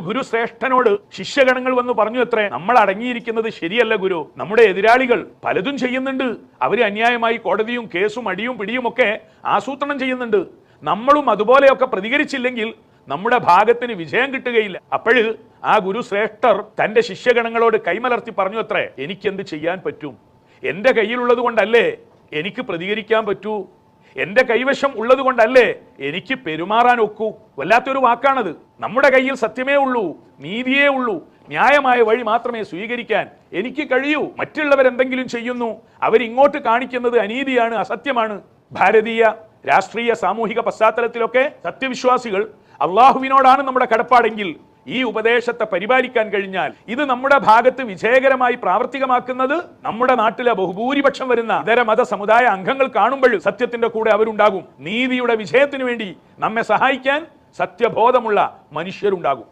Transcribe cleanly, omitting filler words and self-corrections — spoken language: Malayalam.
ഗുരു ശ്രേഷ്ഠനോട് ശിഷ്യഗണങ്ങൾ വന്ന് പറഞ്ഞു അത്രേ, നമ്മൾ അടങ്ങിയിരിക്കുന്നത് ശരിയല്ല ഗുരു, നമ്മുടെ എതിരാളികൾ പലതും ചെയ്യുന്നുണ്ട്, അവര് അന്യായമായി കോടതിയും കേസും അടിയും പിടിയും ഒക്കെ ആസൂത്രണം ചെയ്യുന്നുണ്ട്, നമ്മളും അതുപോലെയൊക്കെ പ്രതികരിച്ചില്ലെങ്കിൽ നമ്മുടെ ഭാഗത്തിന് വിജയം കിട്ടുകയില്ല. അപ്പോൾ ആ ഗുരു ശ്രേഷ്ഠർ തന്റെ ശിഷ്യഗണങ്ങളോട് കൈമലർത്തി പറഞ്ഞു അത്രേ, എനിക്കെന്ത് ചെയ്യാൻ പറ്റും? എൻ്റെ കയ്യിലുള്ളത് കൊണ്ടല്ലേ എനിക്ക് പ്രതികരിക്കാൻ പറ്റൂ, എൻ്റെ കൈവശം ഉള്ളത് കൊണ്ടല്ലേ എനിക്ക് പെരുമാറാൻ ഒക്കൂ. വല്ലാത്തൊരു വാക്കാണത്. നമ്മുടെ കയ്യിൽ സത്യമേ ഉള്ളൂ, നീതിയേ ഉള്ളൂ, ന്യായമായ വഴി മാത്രമേ സ്വീകരിക്കാൻ എനിക്ക് കഴിയൂ. മറ്റുള്ളവരെന്തെങ്കിലും ചെയ്യുന്നു, അവരിങ്ങോട്ട് കാണിക്കുന്നത് അനീതിയാണ്, അസത്യമാണ്. ഭാരതീയ രാഷ്ട്രീയ സാമൂഹിക പശ്ചാത്തലത്തിലൊക്കെ സത്യവിശ്വാസികൾ അള്ളാഹുവിനോടാണ് നമ്മുടെ കടപ്പാടെങ്കിൽ ഈ ഉപദേശത്തെ പരിപാലിക്കാൻ കഴിഞ്ഞാൽ ഇത് നമ്മുടെ ഭാഗത്ത് വിജയകരമായി പ്രാവർത്തികമാക്കുന്നത് നമ്മുടെ നാട്ടിലെ ബഹുഭൂരിപക്ഷം വരുന്ന ഇതര മത സമുദായ അംഗങ്ങൾ കാണുമ്പോൾ സത്യത്തിന്റെ കൂടെ അവരുണ്ടാകും. നീതിയുടെ വിജയത്തിനു വേണ്ടി നമ്മെ സഹായിക്കാൻ സത്യബോധമുള്ള മനുഷ്യരുണ്ടാകും.